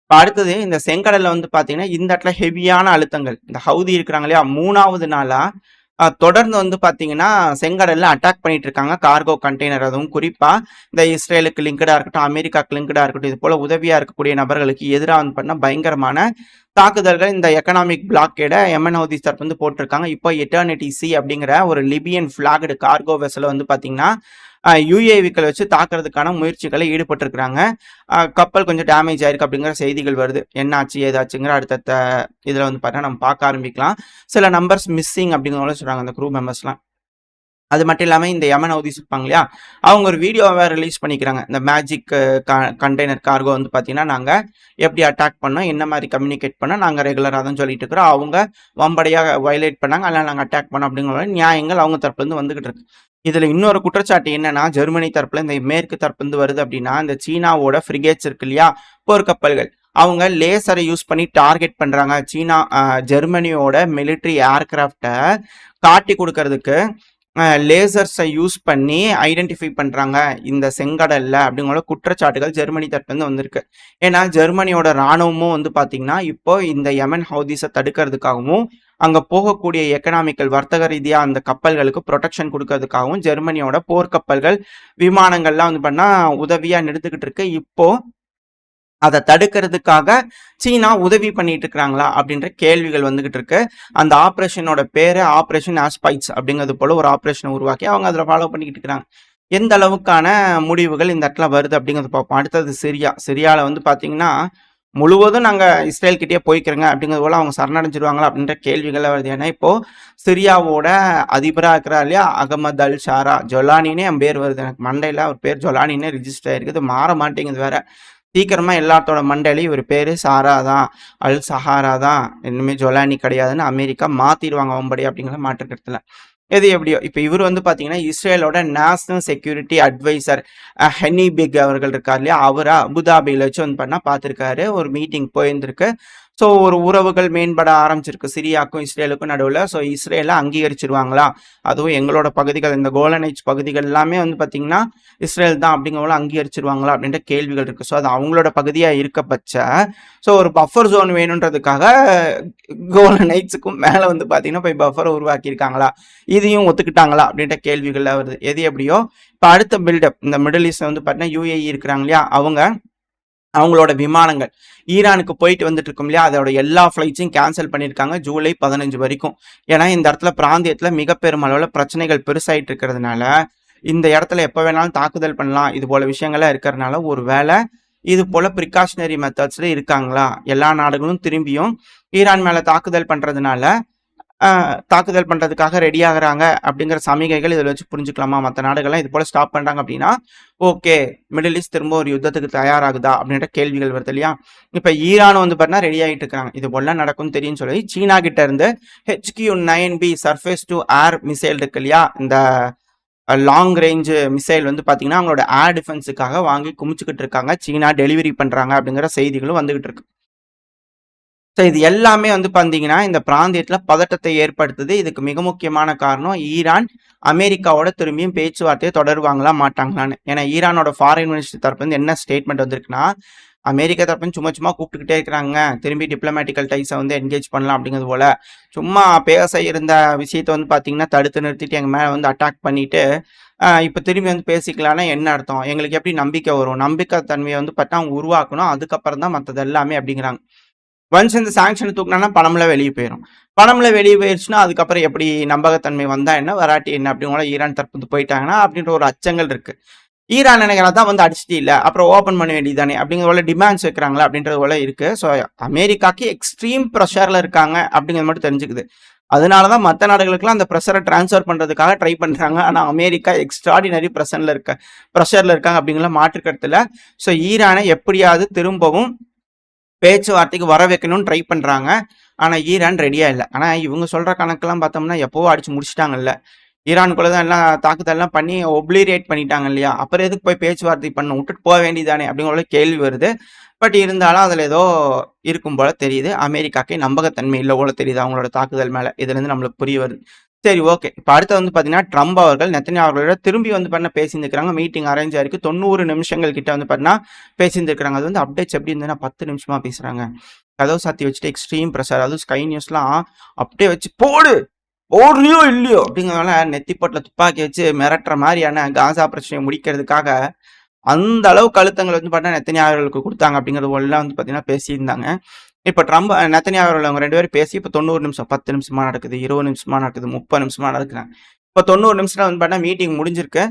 இப்ப அடுத்தது இந்த செங்கடல்ல வந்து பார்த்தீங்கன்னா, இந்த இடத்துல ஹெவியான அழுத்தங்கள். இந்த ஹவுதி இருக்கிறாங்க இல்லையா? 3வது நாளா தொடர்ந்து வந்து பார்த்தீங்கன்னா, செங்கடல்ல அட்டாக் பண்ணிட்டு இருக்காங்க. கார்கோ கண்டெய்னர் அதுவும் குறிப்பா இந்த இஸ்ரேலுக்கு லிங்க்டா இருக்கட்டும், அமெரிக்காக்கு லிங்க்டா இருக்கட்டும், இது போல உதவியா இருக்கக்கூடிய நபர்களுக்கு எதிரா வந்து பார்த்தீங்கன்னா, பயங்கரமான தாக்குதல்கள் இந்த எக்கனாமிக் பிளாக்கேட எமன் ஹவுதிஸ் தரப்பு வந்து போட்டிருக்காங்க. இப்போ எட்டர்னிட்டி சி அப்படிங்கிற ஒரு லிபியன் ஃபிளாக்டு கார்கோ வெசல வந்து பார்த்தீங்கன்னா, யுஏவிக்கள் வச்சு தாக்குறதுக்கான முயற்சிகளை ஈடுபட்டிருக்கிறாங்க. கப்பல் கொஞ்சம் டேமேஜ் ஆயிருக்கு அப்படிங்கிற செய்திகள் வருது. என்னாச்சு ஏதாச்சுங்கிற அடுத்தடுத்த இதில வந்து பார்த்தீங்கன்னா, நம்ம பார்க்க ஆரம்பிக்கலாம். சில நம்பர்ஸ் மிஸ்ஸிங் அப்படிங்கிற சொல்றாங்க அந்த க்ரூ மெம்பர்ஸ்லாம். அது மட்டும் இல்லாம இந்த யமன் ஹவுதிஸ் இருப்பாங்க இல்லையா? அவங்க ஒரு வீடியோவ ரிலீஸ் பண்ணிக்கிறாங்க. இந்த மேஜிக் கண்டெய்னர் கார்கோ வந்து பார்த்தீங்கன்னா, நாங்க எப்படி அட்டாக் பண்ணோம், என்ன மாரி கம்யூனிகேட் பண்ணோம், நாங்க ரெகுலரா தான் சொல்லிட்டு இருக்கிறோம். அவங்க வம்படியா வயலேட் பண்ணாங்க. அதனால நாங்க அட்டாக் பண்ணோம் அப்படிங்கிற நியாயங்கள் அவங்க தரப்புலருந்து வந்துகிட்டு இருக்கு. இதுல இன்னொரு குற்றச்சாட்டு என்னன்னா, ஜெர்மனி தரப்புல இந்த மேற்கு தரப்புலருந்து வருது அப்படின்னா, இந்த சீனாவோட ஃப்ரிகேட்ஸ் இருக்கு இல்லையா? போர்க்கப்பல்கள். அவங்க லேசரை யூஸ் பண்ணி டார்கெட் பண்றாங்க. சீனா ஜெர்மனியோட மிலிட்டரி ஏர்கிராஃப்ட்ட காட்டிக் குடுக்கறதுக்கு லேசர்ஸை யூஸ் பண்ணி ஐடென்டிஃபை பண்றாங்க இந்த செங்கடல்ல அப்படிங்கிற குற்றச்சாட்டுகள் ஜெர்மனி தரப்புலேருந்து வந்திருக்கு. ஏன்னா ஜெர்மனியோட ராணுவமும் வந்து பார்த்தீங்கன்னா, இப்போ இந்த யமன் ஹவுதிஸை தடுக்கிறதுக்காகவும் அங்க போகக்கூடிய எக்கனாமிக்கல் வர்த்தக ரீதியா அந்த கப்பல்களுக்கு ப்ரொடெக்ஷன் கொடுக்கறதுக்காகவும் ஜெர்மனியோட போர்க்கப்பல்கள், விமானங்கள்லாம் வந்து பண்ணா உதவியா நிறுத்துக்கிட்டு இருக்கு. இப்போ அதை தடுக்கிறதுக்காக சீனா உதவி பண்ணிட்டு இருக்கிறாங்களா அப்படின்ற கேள்விகள் வந்துகிட்டு இருக்கு. அந்த ஆப்ரேஷனோட பேரு ஆப்ரேஷன் ஆஸ்பைட்ஸ் அப்படிங்கிறது போல ஒரு ஆப்ரேஷனை உருவாக்கி அவங்க அதில் ஃபாலோ பண்ணிக்கிட்டு இருக்கிறாங்க. எந்த அளவுக்கான முடிவுகள் இந்த இடத்துல வருது அப்படிங்கிறது பார்ப்போம். அடுத்தது சிரியாவில் வந்து பார்த்தீங்கன்னா முழுவதும் நாங்கள் இஸ்ரேல் கிட்டே போய்க்கிறோங்க அப்படிங்கிறது போல அவங்க சரணடைஞ்சிருவாங்களா அப்படின்ற கேள்விகள் வருது. ஏன்னா இப்போ சிரியாவோட அதிபராக இருக்கிறா இல்லையா அகமது அல் ஷாரா ஜொலானினே என் பேர் வருது, எனக்கு மண்டையில் அவர் பேர் ஜொலானினே ரிஜிஸ்டர் ஆயிருக்குது, மாற மாட்டேங்குது வேற. சீக்கிரமா எல்லாத்தோட மண்டையிலையும் இவர் பேரு சாரா தான், அல் சஹாரா தான், இனிமே ஜொலானி கிடையாதுன்னு அமெரிக்கா மாத்திடுவாங்க வம்படி அப்படிங்கிற மாற்றுக்கிறதுல. எது எப்படியோ இப்போ இவர் வந்து பார்த்தீங்கன்னா இஸ்ரேலோட நேஷனல் செக்யூரிட்டி அட்வைசர் ஹெனி பிக் அவர்கள் இருக்கார் இல்லையா, அவரை அபுதாபியில் வச்சு வந்து பண்ணால் பார்த்துருக்காரு. ஒரு மீட்டிங் போயிருந்திருக்கு. ஸோ ஒரு உறவுகள் மேம்பட ஆரம்பிச்சிருக்கு சிரியாவுக்கும் இஸ்ரேலுக்கும் நடுவில். ஸோ இஸ்ரேலை அங்கீகரிச்சிருவாங்களா, அதுவும் எங்களோட பகுதிகள் இந்த கோலனைட்ஸ் பகுதிகள் எல்லாமே வந்து பார்த்தீங்கன்னா இஸ்ரேல் தான் அப்படிங்கிறவங்கள அங்கீகரிச்சிருவாங்களா அப்படின்ற கேள்விகள் இருக்குது. ஸோ அது அவங்களோட பகுதியாக இருக்க பட்ச ஸோ ஒரு பஃபர் ஜோன் வேணுன்றதுக்காக கோலனைட்ஸுக்கும் மேலே வந்து பார்த்தீங்கன்னா போய் பஃபரை உருவாக்கியிருக்காங்களா, இதையும் ஒத்துக்கிட்டாங்களா அப்படின்ற கேள்விகள் வருது. எது எப்படியோ இப்போ அடுத்த பில்டப் இந்த மிடில் ஈஸ்ட் வந்து பார்த்தீங்கன்னா யுஏஇ இருக்கிறாங்க இல்லையா, அவங்களோட விமானங்கள் ஈரானுக்கு போயிட்டு வந்துட்டு இருக்கும் இல்லையா, அதோட எல்லா ஃப்ளைட்ஸையும் கேன்சல் பண்ணியிருக்காங்க ஜூலை 15 வரைக்கும். ஏன்னா இந்த இடத்துல பிராந்தியத்தில் மிக பெருமளவில் பிரச்சனைகள் பெருசாயிட்டு இருக்கிறதுனால இந்த இடத்துல எப்போ வேணாலும் தாக்குதல் பண்ணலாம், இது போல விஷயங்கள்லாம் இருக்கிறதுனால ஒரு வேளை இது போல ப்ரிகாஷனரி மெத்தட்ஸ்ல இருக்காங்களா, எல்லா நாடுகளும் திரும்பியும் ஈரான் மேல தாக்குதல் பண்றதுக்காக ரெடி ஆகுறாங்க அப்படிங்கிற சமிகைகள் இதில் வச்சு புரிஞ்சுக்கலாமா? மற்ற நாடுகள்லாம் இது போல ஸ்டாப் பண்றாங்க அப்படின்னா ஓகே மிடில் ஈஸ்ட் திரும்ப ஒரு யுத்தத்துக்கு தயாராகுதா அப்படின்ற கேள்விகள் வருது இல்லையா. இப்ப ஈரான் வந்து பார்த்தீங்கன்னா ரெடி ஆகிட்டு இருக்காங்க, இது போல நடக்கும் தெரியும் சொல்லி சீனா கிட்ட இருந்து HQ-9B surface to air missile இருக்கு இல்லையா, இந்த லாங் ரேஞ்சு மிசைல் வந்து பார்த்தீங்கன்னா அவங்களோட ஏர் டிஃபென்ஸுக்காக வாங்கி குமிச்சுக்கிட்டு இருக்காங்க. சீனா டெலிவரி பண்ணுறாங்க அப்படிங்கிற செய்திகளும் வந்துகிட்டு இருக்கு. ஸோ இது எல்லாமே வந்து பார்த்தீங்கன்னா இந்த பிராந்தியத்தில் பதட்டத்தை ஏற்படுத்துது. இதுக்கு மிக முக்கியமான காரணம் ஈரான் அமெரிக்காவோட திரும்பியும் பேச்சுவார்த்தையை தொடருவாங்களா மாட்டாங்களான்னு. ஏன்னா ஈரானோட ஃபாரின் மினிஸ்டர் தரப்புலேருந்து என்ன ஸ்டேட்மெண்ட் வந்திருக்குன்னா, அமெரிக்கா தரப்புன்னு சும்மா சும்மா கூப்பிட்டுக்கிட்டே இருக்கிறாங்க, திரும்பி டிப்ளமேட்டிக்கல் டைஸை வந்து என்கேஜ் பண்ணலாம் அப்படிங்கிறது போல சும்மா பேச இருந்த விஷயத்தை வந்து பார்த்தீங்கன்னா தடுத்து நிறுத்திட்டு எங்கள் மேலே வந்து அட்டாக் பண்ணிட்டு இப்போ திரும்பி வந்து பேசிக்கலான்னா என்ன அர்த்தம், எங்களுக்கு எப்படி நம்பிக்கை வரும், நம்பிக்கை தன்மையை வந்து பார்த்தா அவங்க உருவாக்கணும், அதுக்கப்புறம் தான் மற்றது எல்லாமே அப்படிங்கிறாங்க. ஒன்ஸ் இந்த சாங்ஷன் தூக்கினா பணம்லாம் வெளியே போயிடும். பணம்ல வெளியே போயிடுச்சுன்னா அதுக்கப்புறம் எப்படி நம்பகத்தன்மை வந்தா என்ன வராட்டி என்ன அப்படிங்கிற ஈரான் தரப்பு போயிட்டாங்கன்னா அப்படின்ற ஒரு அச்சங்கள் இருக்கு. ஈரான் நினைக்கிறா தான் வந்து அடிச்சுட்டு இல்லை அப்புறம் ஓப்பன் பண்ண வேண்டியதானே அப்படிங்கிற போல டிமாண்ட்ஸ் வைக்கிறாங்களா அப்படின்றது போல இருக்கு. ஸோ அமெரிக்காக்கு எக்ஸ்ட்ரீம் ப்ரெஷர்ல இருக்காங்க அப்படிங்கிறது மட்டும் தெரிஞ்சுக்குது. அதனாலதான் மற்ற நாடுகளுக்குலாம் அந்த ப்ரெஷரை டிரான்ஸ்ஃபர் பண்றதுக்காக ட்ரை பண்றாங்க. ஆனா அமெரிக்கா எக்ஸ்ட்ராடினரி ப்ரெஷர்ல இருக்காங்க அப்படிங்கிற மாற்றுக்கருத்துல. ஸோ ஈரானை எப்படியாவது திரும்பவும் பேச்சுவார்த்தைக்கு வர வைக்கணும்னு ட்ரை பண்றாங்க. ஆனா ஈரான் ரெடியா இல்லை. ஆனா இவங்க சொல்ற கணக்கெல்லாம் பார்த்தோம்னா எப்பவோ அடிச்சு முடிச்சிட்டாங்கல்ல, ஈரானுக்குள்ளதான் எல்லாம் தாக்குதல்லாம் பண்ணி ஒப்ளீரியேட் பண்ணிட்டாங்க இல்லையா, அப்புறம் எதுக்கு போய் பேச்சுவார்த்தை பண்ண விட்டுட்டு போக வேண்டியதானே அப்படிங்கிற கேள்வி வருது. பட் இருந்தாலும் அதுல ஏதோ இருக்கும் போல தெரியுது. அமெரிக்காக்கே நம்பகத்தன்மை இல்லை போல தெரியுது அவங்களோட தாக்குதல் மேல. இதுல இருந்து நம்மளுக்கு புரிய வருது. சரி, ஓகே. இப்ப அடுத்து வந்து பார்த்தீங்கன்னா, ட்ரம்ப் அவர்கள் நெத்தன்யாஹு அவர்களோட திரும்பி வந்து பார்த்தீங்கன்னா பேசியிருந்திருக்காங்க. மீட்டிங் அரேஞ்ச் ஆயிருக்கு. 90 நிமிஷங்கள் கிட்ட வந்து பார்த்தீங்கன்னா பேசியிருந்திருக்காங்க. அது வந்து அப்டேட்ஸ் எப்படி இருந்ததுன்னா 10 நிமிஷமா பேசுறாங்க. கதவு சாத்தி வச்சுட்டு எக்ஸ்ட்ரீம் பிரஷர். அதுவும் ஸ்கை நியூஸ்லாம் அப்படியே வச்சு போடு! போடுறியோ இல்லையோ! அப்படிங்கிறதுனால நெத்தி பொட்டுல துப்பாக்கி வச்சு மிரட்டுற மாரியான காசா பிரச்சனைய முடிக்கிறதுக்காக, அந்த அளவுக்கு அழுத்தங்கள் வந்து பார்த்தீங்கன்னா நெத்தன்யாஹு அவர்களுக்கு குடுத்தாங்க அப்படிங்கிறது போலலாம் வந்து பார்த்தீங்கன்னா பேசியிருந்தாங்க. இப்ப ட்ரம்ப், நெத்தன்யாஹு அவர்கள் அவங்க 2 பேரும் பேசி இப்ப 90 நிமிஷம், 10 நிமிஷமா நடக்குது, 20 நிமிஷமா நடக்குது, 30 நிமிஷமா நடக்குறாங்க. இப்ப 90 நிமிஷத்துல வந்து பார்த்தீங்கன்னா மீட்டிங் முடிஞ்சிருக்கு.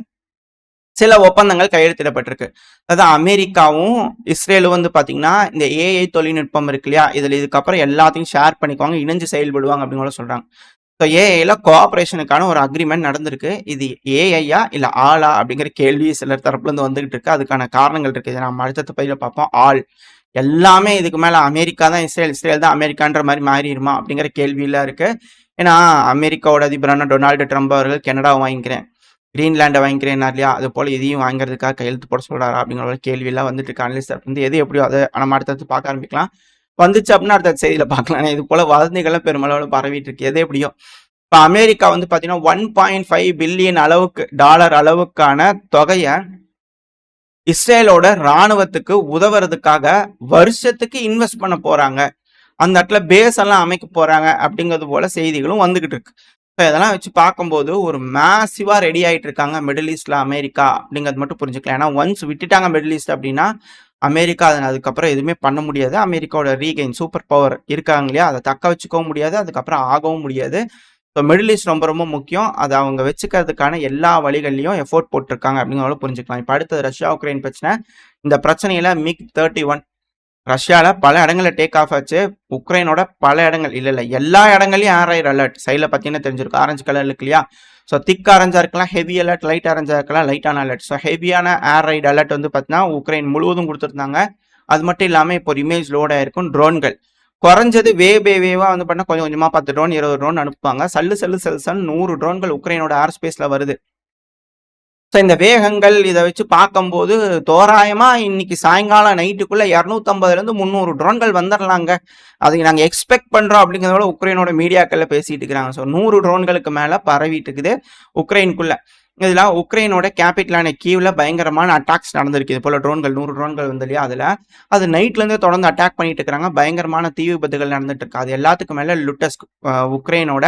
சில ஒப்பந்தங்கள் கையெழுத்திடப்பட்டிருக்கு. அதாவது அமெரிக்காவும், இஸ்ரேலும் வந்து பார்த்தீங்கன்னா, இந்த ஏஐ தொழில்நுட்பம் இருக்கு இல்லையா? இதுக்கப்புறம் எல்லாத்தையும் ஷேர் பண்ணிக்குவாங்க, இணைஞ்சு செயல்படுவாங்க அப்படின்னு கூட சொல்றாங்க. ஸோ ஏஐல கோஆப்பரேஷனுக்கான ஒரு அக்ரீமெண்ட் நடந்திருக்கு. இது ஏஐயா இல்ல ஆளா அப்படிங்கிற கேள்வி சிலர் தரப்புல இருந்து வந்துகிட்டு இருக்கு. அதுக்கான காரணங்கள் இருக்கு. இதை நம்ம அடுத்தடுத்த பதிவுல பார்ப்போம். ஆள் எல்லாமே இதுக்கு மேல அமெரிக்கா தான் இஸ்ரேல், இஸ்ரேல் தான் அமெரிக்கான்ற மாதிரி மாறிடுமா அப்படிங்கிற கேள்வியெல்லாம் இருக்கு. ஏன்னா அமெரிக்காவோட அதிபரான டொனால்டு ட்ரம்ப் அவர்கள் கனடாவை வாங்கிக்கிறேன், கிரீன்லாண்டை வாங்கிக்கிறேன்னார் இல்லையா? அது போல இதையும் வாங்குறதுக்காக கையெழுத்து போட சொல்றாரா அப்படிங்கிற ஒரு கேள்வியெல்லாம் வந்துட்டு இருக்கு. அனலிஸ்ட் வந்து எது எப்படியோ அதை நம்ம அடுத்தடுத்து பார்க்க ஆரம்பிக்கலாம். வந்துச்சு அப்படின்னா அடுத்த செய்தியில பார்க்கலாம். இது போல வதந்திகள்லாம் பெருமளவில் பரவிட்டு இருக்கு. எது எப்படியோ இப்ப அமெரிக்கா வந்து பாத்தீங்கன்னா 1.5 பில்லியன் அளவுக்கு டாலர் அளவுக்கான தொகையை இஸ்ரேலோட ராணுவத்துக்கு உதவுறதுக்காக வருஷத்துக்கு இன்வெஸ்ட் பண்ண போறாங்க. அந்த இடத்துல பேஸ் எல்லாம் அமைக்க போறாங்க அப்படிங்கிறது போல செய்திகளும் வந்துகிட்டு இருக்கு. இதெல்லாம் வச்சு பார்க்கும்போது ஒரு மேசிவா ரெடி ஆயிட்டு இருக்காங்க மிடில் ஈஸ்ட்ல அமெரிக்கா அப்படிங்கிறது மட்டும் புரிஞ்சுக்கலாம். ஏன்னா ஒன்ஸ் விட்டுட்டாங்க மிடில் ஈஸ்ட் அப்படின்னா அமெரிக்கா அதுக்கப்புறம் எதுவுமே பண்ண முடியாது. அமெரிக்காவோட ரீகெயின் சூப்பர் பவர் இருக்காங்க இல்லையா, அதை தக்க வச்சுக்கவும் முடியாது, அதுக்கப்புறம் ஆகவும் முடியாது. ஸோ மிடில் ஈஸ்ட் ரொம்ப ரொம்ப முக்கியம். அதை அவங்க வச்சுக்கிறதுக்கான எல்லா வழிகள்லையும் எஃபோர்ட் போட்டிருக்காங்க அப்படிங்கிறத புரிஞ்சுக்கலாம். இப்போ அடுத்தது ரஷ்யா உக்ரைன் பிரச்சனை. இந்த பிரச்சனையில MiG-31 ரஷ்யால பல இடங்கள்ல டேக் ஆஃப் ஆச்சு. உக்ரைனோட பல இடங்கள் இல்ல எல்லா இடங்கள்லயும் ஏர் ரைட் அலர்ட். சைடில் பார்த்தீங்கன்னா தெரிஞ்சிருக்கும், ஆரஞ்சு கலர் இருக்கு இல்லையா? ஸோ திக் ஆரஞ்சா இருக்கலாம், ஹெவி அலர்ட், லைட் ஆரஞ்சா இருக்கலாம், லைட்டான அலர்ட். ஸோ ஹெவியான ஏர் ரைட் அலர்ட் வந்து பார்த்தீங்கன்னா உக்ரைன் முழுவதும் கொடுத்துருந்தாங்க. அது மட்டும் இல்லாமல் இப்போ ஒரு இமேஜ் லோட் ஆயிருக்கும். ட்ரோன்கள் குறைஞ்சது வேவா வந்து பண்ணா கொஞ்சம் கொஞ்சமா 10 ட்ரோன் 20 ட்ரோன் அனுப்புவாங்க. சல்லு 100 ட்ரோன்கள் உக்ரைனோட ஏர் ஸ்பேஸ்ல வருது. ஸோ இந்த வேகங்கள் இதை வச்சு பார்க்கும்போது தோராயமா இன்னைக்கு சாயங்காலம் நைட்டுக்குள்ள 250 300 ட்ரோன்கள் வந்துடலாங்க. அதை நாங்கள் எக்ஸ்பெக்ட் பண்றோம் அப்படிங்கிறதோட உக்ரைனோட மீடியாக்கள்ல பேசிட்டு இருக்கிறாங்க. ஸோ 100 ட்ரோன்களுக்கு மேல பரவிட்டு இருக்குது உக்ரைனுக்குள்ள. இதுல உக்ரைனோட கேபிட்டலான கீவ்ல பயங்கரமான அட்டாக்ஸ் நடந்திருக்கு. இது போல ட்ரோன்கள் 100 ட்ரோன்கள் வந்து இல்லையா? அது நைட்ல இருந்தே தொடர்ந்து அட்டாக் பண்ணிட்டு இருக்காங்க. பயங்கரமான தீ விபத்துகள் நடந்துட்டு இருக்கு. அது எல்லாத்துக்கும் மேல லுட்டஸ்க், உக்ரைனோட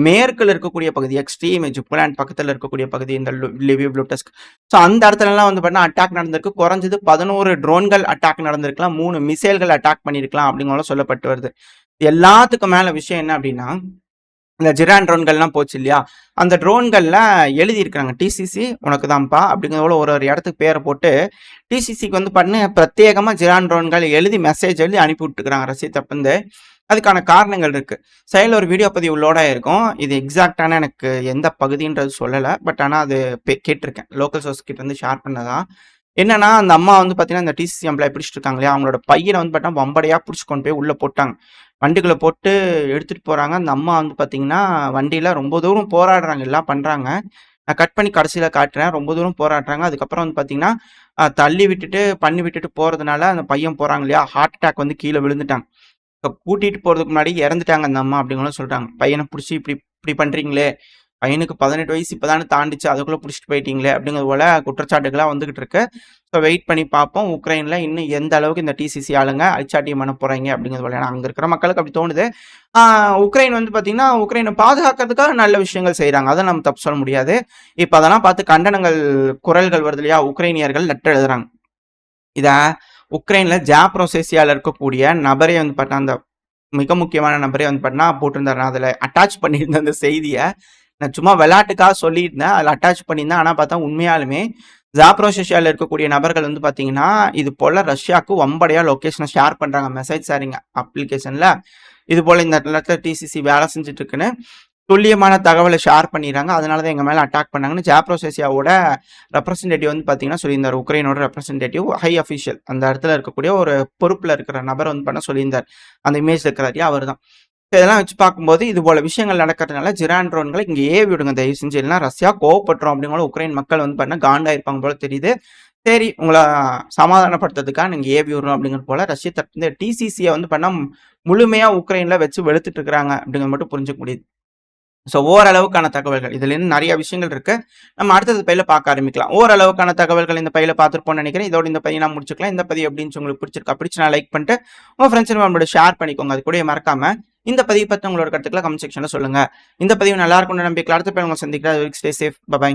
மேற்குல இருக்கக்கூடிய பகுதி, எக்ஸ்ட்ரீம் ஜுப்லாண்ட் பக்கத்துல இருக்கக்கூடிய பகுதி, இந்த லிவிவ் லுட்டஸ்க். ஸோ அந்த இடத்துல எல்லாம் வந்து பார்த்தீங்கன்னா அட்டாக் நடந்திருக்கு. குறைஞ்சது 11 ட்ரோன்கள் அட்டாக் நடந்திருக்கலாம், 3 மிசைல்கள் அட்டாக் பண்ணிருக்கலாம் அப்படிங்கிறத சொல்லப்பட்டு வருது. எல்லாத்துக்கும் மேல விஷயம் என்ன அப்படின்னா, இந்த ஜிரான் ட்ரோன்கள்லாம் போச்சு இல்லையா? அந்த ட்ரோன்கள்ல எழுதியிருக்காங்க டிசிசி உனக்கு தான்ப்பா அப்படிங்கிறத ஒரு ஒரு இடத்துக்கு பேரை போட்டு டிசிசிக்கு வந்து பண்ணு பிரத்யேகமா ஜிரான் ட்ரோன்கள் எழுதி மெசேஜ் எழுதி அனுப்பி விட்டுருக்காங்க ரஷ்ய தரப்புந்து. அதுக்கான காரணங்கள் இருக்கு. சைடில் ஒரு வீடியோ பதிவு லோடாக இருக்கும். இது எக்ஸாக்டான எனக்கு எந்த பகுதின்றது சொல்லலை, பட் ஆனால் அது கேட்டிருக்கேன். லோக்கல் சோர்ஸ் கிட்ட இருந்து ஷேர் பண்ணதான். என்னன்னா அந்த அம்மா வந்து பார்த்தீங்கன்னா இந்த டிசிசி எம்ப்ளாய் பிடிச்சிட்டு இருக்காங்க இல்லையா, அவங்களோட பையனை வந்து பார்த்தா வம்படையாக பிடிச்சி கொண்டு போய் உள்ளே போட்டாங்க. வண்டிக்குள்ளே போட்டு எடுத்துகிட்டு போகிறாங்க. அந்த அம்மா வந்து பார்த்தீங்கன்னா வண்டியில் ரொம்ப தூரம் போராடுறாங்க, எல்லாம் பண்ணுறாங்க. நான் கட் பண்ணி கடைசியில் காட்டுறேன். ரொம்ப தூரம் போராடுறாங்க. அதுக்கப்புறம் வந்து பார்த்தீங்கன்னா தள்ளி விட்டுட்டு பண்ணி விட்டுட்டு போகிறதுனால அந்த பையன் போகிறாங்க இல்லையா, ஹார்ட் அட்டாக் வந்து கீழே விழுந்துட்டாங்க. கூட்டிட்டு போறதுக்கு முன்னாடி இறந்துட்டாங்க அந்த அம்மா அப்படிங்களும் சொல்றாங்க. பையனை பிடிச்சி இப்படி இப்படி பண்றீங்களே, பையனுக்கு 18 வயசு இப்பதானே தாண்டிச்சு, அதுக்குள்ள பிடிச்சிட்டு போயிட்டீங்களே அப்படிங்கிறது போல குற்றச்சாட்டுகள்லாம் வந்துகிட்டு இருக்கு. ஸோ வெயிட் பண்ணி பார்ப்போம் உக்ரைன்ல இன்னும் எந்த அளவுக்கு இந்த டிசிசி ஆளுங்க அச்சாட்டியம் பண்ண போறாங்க அப்படிங்கிறது போல. ஏன்னா அங்க இருக்கிற மக்களுக்கு அப்படி தோணுது. உக்ரைன் வந்து பாத்தீங்கன்னா உக்ரைனை பாதுகாக்கிறதுக்காக நல்ல விஷயங்கள் செய்யறாங்க, அதை நம்ம தப்பு சொல்ல முடியாது. இப்ப அதெல்லாம் பார்த்து கண்டனங்கள் குரல்கள் வருது இல்லையா, உக்ரைனியர்கள் லெட்டர் எழுதுறாங்க. இத உக்ரைன்ல ஜாப்ரோசேசியால இருக்கக்கூடிய நபரே வந்து பார்த்தா, அந்த மிக முக்கியமான நபரே வந்து பார்த்தா போட்டிருந்தாரு. நான் அதில் அட்டாச் பண்ணியிருந்த அந்த செய்தியை நான் சும்மா விளையாட்டுக்காக சொல்லியிருந்தேன், அதில் அட்டாச் பண்ணியிருந்தேன். ஆனால் பார்த்தா உண்மையாலுமே ஜாப்ரோசேசியாவில் இருக்கக்கூடிய நபர்கள் வந்து பார்த்தீங்கன்னா இது போல ரஷ்யாவுக்கு வம்படையாக லொக்கேஷனை ஷேர் பண்ணுறாங்க மெசேஜ் ஷேரிங் அப்ளிகேஷனில். இது போல் இந்த இடத்துல டிசிசி வேலை செஞ்சுட்டு இருக்குன்னு துல்லியமான தகவலை ஷேர் பண்ணிடுறாங்க. அதனால தான் எங்கள் மேலே அட்டாக் பண்ணாங்கன்னு ஜாப்ரோசேசியாவோட ரெப்ரசன்டேட்டிவ் வந்து பார்த்தீங்கன்னா சொல்லியிருந்தார். உக்ரைனோட ரெப்ரசன்டேட்டிவ் ஹை அஃபிஷியல், அந்த இடத்துல இருக்கக்கூடிய ஒரு பொறுப்பில் இருக்கிற நபர் வந்து பண்ண சொல்லியிருந்தார். அந்த இமேஜ் இருக்கிறாரு அவர் தான். இதெல்லாம் வச்சு பார்க்கும்போது இது போல விஷயங்கள் நடக்கிறதுனால ஜிரான் ட்ரோன்களை இங்கே ஏவி விடுங்க தயவு செஞ்சு, இல்லைன்னா ரஷ்யா கோவப்பட்டுரும் அப்படிங்கிற உக்ரைன் மக்கள் வந்து பண்ண காண்டாயிருப்பாங்க போல தெரியுது. சரி, உங்களை சமாதானப்படுத்துறதுக்காக நீங்க ஏவி விடணும் அப்படிங்கிறது போல ரஷ்ய தரப்பு டிசிசியை வந்து பண்ண முழுமையா உக்ரைன்ல வச்சு வெளுத்துட்டு இருக்கிறாங்க அப்படிங்கிறது மட்டும் புரிஞ்சுக்க முடியுது. ஸோ ஓரளவுக்கான தகவல்கள் இதுலேருந்து நிறைய விஷயங்கள் இருக்கு. நம்ம அடுத்தது பையில பார்க்க ஆரம்பிக்கலாம். ஓரளவுக்கான தகவல்கள் இந்த பையில பார்த்துருப்போம்னு நினைக்கிறேன். இதோட இந்த பதிவை நான் முடிச்சுக்கலாம். இந்த பதிவு எப்படி இருந்துச்சு உங்களுக்கு பிடிச்சிருக்கா? பிடிச்சுனா லைக் பண்ணிட்டு உங்க ஃப்ரெண்ட்ஸ் நம்மளோட ஷேர் பண்ணிக்கோங்க. அது கூட மறக்காம இந்த பதிவு பத்தி உங்களோட கருத்துக்களை கமெண்ட் செக்ஷன்ல சொல்லுங்க. இந்த பதிவு நல்லா இருக்கும்னு நம்பிக்கை அடுத்த பதிவு உங்களை சந்திக்கிறேன். Stay safe. பை.